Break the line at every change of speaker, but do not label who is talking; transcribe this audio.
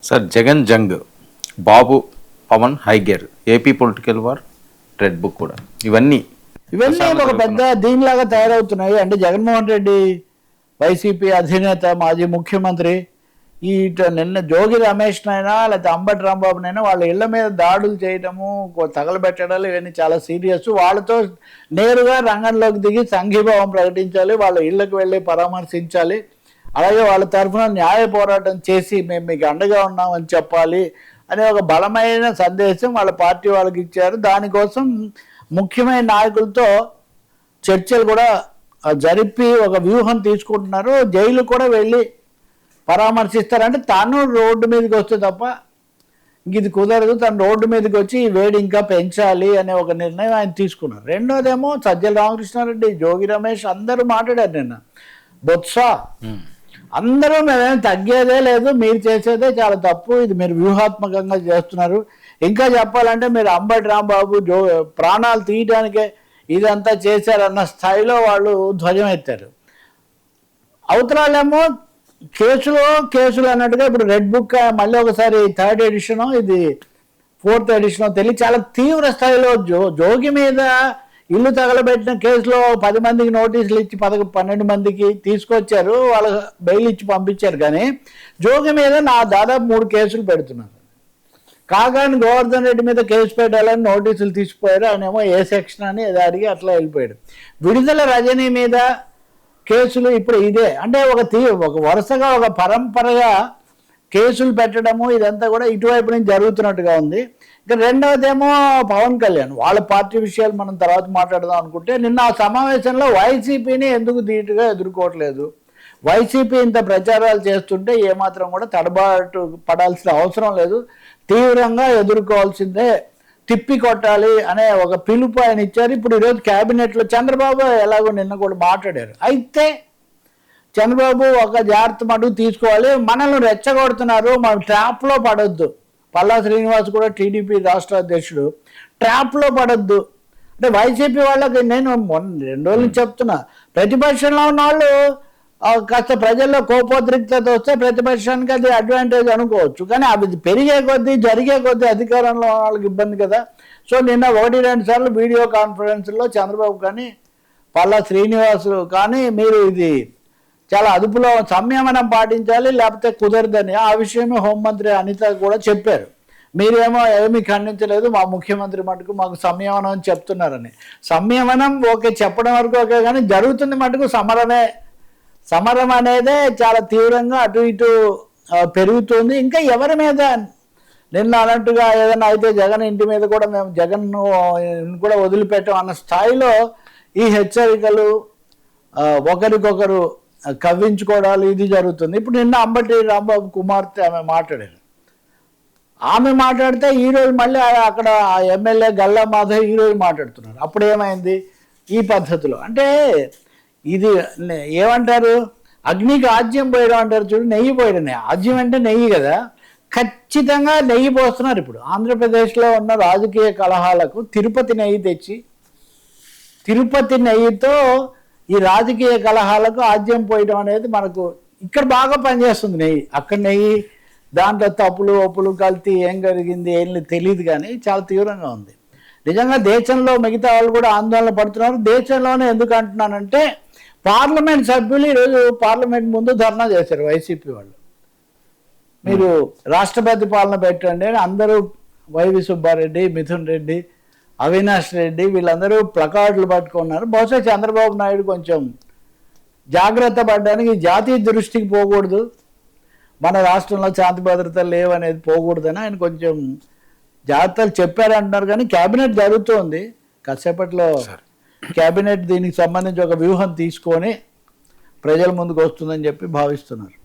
Sir Jagan జంగ్, Babu Pawan high gear, AP political war, red book కూడా ఇవన్నీ
ఒక పెద్ద దీనిలాగా తయారవుతున్నాయి. అంటే జగన్మోహన్ రెడ్డి వైసీపీ అధినేత, మాజీ ముఖ్యమంత్రి, నిన్న జోగి రమేష్ నైనా లేకపోతే అంబటి రాంబాబునైనా వాళ్ళ ఇళ్ల మీద దాడులు చేయడము, తగలబెట్టడాలు ఇవన్నీ చాలా సీరియస్. వాళ్ళతో నేరుగా రంగంలోకి దిగి సంఘీభావం ప్రకటించాలి, వాళ్ళ ఇళ్లకు వెళ్ళి పరామర్శించాలి, అలాగే వాళ్ళ తరఫున న్యాయ పోరాటం చేసి మేము మీకు అండగా ఉన్నామని చెప్పాలి అనే ఒక బలమైన సందేశం వాళ్ళ పార్టీ వాళ్ళకి ఇచ్చారు. దానికోసం ముఖ్యమైన నాయకులతో చర్చలు కూడా జరిపి ఒక వ్యూహం తీసుకుంటున్నారు. జైలు కూడా వెళ్ళి పరామర్శిస్తారంటే తాను రోడ్డు మీదకి వస్తే తప్ప ఇది కుదరదు, తను రోడ్డు మీదకి వచ్చి ఈ వేడి ఇంకా పెంచాలి అనే ఒక నిర్ణయం ఆయన తీసుకున్నారు. రెండోదేమో సజ్జల రామకృష్ణారెడ్డి, జోగి రమేష్ అందరూ మాట్లాడారు నిన్న. బొత్స అందరూ మేమేం తగ్గేదే లేదు, మీరు చేసేదే చాలా తప్పు, ఇది మీరు వ్యూహాత్మకంగా చేస్తున్నారు, ఇంకా చెప్పాలంటే మీరు అంబటి రాంబాబు ప్రాణాలు తీయడానికే ఇదంతా చేశారన్న స్థాయిలో వాళ్ళు ధ్వజం ఎత్తారు. అవతరాలేమో కేసులు అన్నట్టుగా ఇప్పుడు రెడ్ బుక్ మళ్ళీ ఒకసారి 3rd ఎడిషనో ఇది 4th ఎడిషనో తెలియ చాలా తీవ్ర స్థాయిలో జోగి మీద ఇల్లు తగలబెట్టిన కేసులో 10 మందికి నోటీసులు ఇచ్చి 12 మందికి తీసుకొచ్చారు, వాళ్ళ బెయిల్ ఇచ్చి పంపించారు. కానీ జోగి మీద దాదాపు 3 కేసులు పెడుతున్నారు. కాకాని గోవర్ధన్ రెడ్డి మీద కేసు పెట్టాలని నోటీసులు తీసిపోయారు, ఆయనేమో ఏ సెక్షన్ అని ఏదో అడిగి అట్లా వెళ్ళిపోయాడు. విడుదల రజనీ మీద కేసులు ఇప్పుడు ఇదే. అంటే ఒక వరుసగా ఒక పరంపరగా కేసులు పెట్టడము ఇదంతా కూడా ఇటువైపు నుంచి జరుగుతున్నట్టుగా ఉంది. ఇక రెండవదేమో పవన్ కళ్యాణ్, వాళ్ళ పార్టీ విషయాలు మనం తర్వాత మాట్లాడదాం అనుకుంటే, నిన్న ఆ సమావేశంలో వైసీపీని ఎందుకు ధీటుగా ఎదుర్కోవట్లేదు, వైసీపీ ఇంత ప్రచారాలు చేస్తుంటే ఏమాత్రం కూడా తడబాటు పడాల్సిన అవసరం లేదు, తీవ్రంగా ఎదుర్కోవాల్సిందే, తిప్పి కొట్టాలి అనే ఒక పిలుపు ఆయన ఇచ్చారు. ఇప్పుడు ఈరోజు క్యాబినెట్లో చంద్రబాబు ఎలాగో నిన్న కూడా మాట్లాడారు. అయితే చంద్రబాబు ఒక జాగ్రత్త మటుకు తీసుకోవాలి, మనల్ని రెచ్చగొడుతున్నారు, మనం ట్రాప్లో పడొద్దు. పల్లా శ్రీనివాస్ కూడా టీడీపీ రాష్ట్ర అధ్యక్షుడు, ట్రాప్లో పడొద్దు అంటే వైసీపీ వాళ్ళకి నేను 2 రోజుల నుంచి చెప్తున్నా, ప్రతిపక్షంలో ఉన్న వాళ్ళు కాస్త ప్రజల్లో కోపోద్రిక్తత వస్తే ప్రతిపక్షానికి అది అడ్వాంటేజ్ అనుకోవచ్చు, కానీ అవి పెరిగే కొద్దీ జరిగే కొద్దీ అధికారంలో వాళ్ళకి ఇబ్బంది కదా. సో నిన్న 1-2 సార్లు వీడియో కాన్ఫరెన్స్లో చంద్రబాబు కానీ పల్లా శ్రీనివాస్ కానీ మీరు ఇది చాలా అదుపులో సంయమనం పాటించాలి లేకపోతే కుదరదని ఆ విషయమే హోంమంత్రి అనిత కూడా చెప్పారు. మీరేమో ఏమీ ఖండించలేదు, మా ముఖ్యమంత్రి మటుకు మాకు సంయమనం అని చెప్తున్నారని. సంయమనం ఓకే, చెప్పడం వరకు ఓకే, కానీ జరుగుతుంది మటుకు సమరం అనేదే చాలా తీవ్రంగా అటు ఇటు పెరుగుతుంది. ఇంకా ఎవరి మీద నిన్న అన్నట్టుగా ఏదైనా అయితే జగన్ ఇంటి మీద కూడా మేము జగన్ కూడా వదిలిపెట్టాం అన్న స్థాయిలో ఈ హెచ్చరికలు, ఒకరికొకరు కవ్వించుకోవడాలు ఇది జరుగుతుంది. ఇప్పుడు నిన్న అంబటి రాంబాబు కుమార్తె ఆమె మాట్లాడారు. ఆమె మాట్లాడితే ఈరోజు మళ్ళీ అక్కడ ఎమ్మెల్యే గల్లా మాధవ్ ఈరోజు మాట్లాడుతున్నారు. అప్పుడు ఏమైంది ఈ పద్ధతిలో అంటే ఇది ఏమంటారు, అగ్నికి ఆజ్యం పోయడం అంటారు చూడు, నెయ్యి పోయడం. ఆజ్యం అంటే నెయ్యి కదా, ఖచ్చితంగా నెయ్యి పోస్తున్నారు. ఇప్పుడు ఆంధ్రప్రదేశ్లో ఉన్న రాజకీయ కలహాలకు తిరుపతి నెయ్యి తెచ్చి తిరుపతి నెయ్యితో ఈ రాజకీయ కలహాలకు ఆజ్యం పోయడం అనేది మనకు ఇక్కడ బాగా పనిచేస్తుంది నెయ్యి. అక్కడ నెయ్యి దాంట్లో తప్పులు ఒప్పులు కల్తీ ఏం జరిగింది ఏం తెలియదు, కానీ చాలా తీవ్రంగా ఉంది. నిజంగా దేశంలో మిగతా వాళ్ళు కూడా ఆందోళన పడుతున్నారు. దేశంలోనే ఎందుకు అంటున్నానంటే పార్లమెంట్ సభ్యులు ఈరోజు పార్లమెంట్ ముందు ధర్నా చేశారు వైసీపీ వాళ్ళు. మీరు రాష్ట్రపతి పాలన పెట్టండి అని అందరూ, వైవి సుబ్బారెడ్డి, మిథున్ రెడ్డి, అవినాష్ రెడ్డి వీళ్ళందరూ ప్లకార్డులు పట్టుకున్నారు. బహుశా చంద్రబాబు నాయుడు కొంచెం జాగ్రత్త పడడానికి జాతీయ దృష్టికి పోకూడదు, మన రాష్ట్రంలో శాంతి భద్రతలు లేవనేది పోకూడదని ఆయన కొంచెం జాగ్రత్తలు చెప్పారంటున్నారు. కానీ క్యాబినెట్ జరుగుతోంది, కాసేపట్లో క్యాబినెట్ దీనికి సంబంధించి ఒక వ్యూహం తీసుకొని ప్రజల ముందుకు వస్తుందని చెప్పి భావిస్తున్నారు.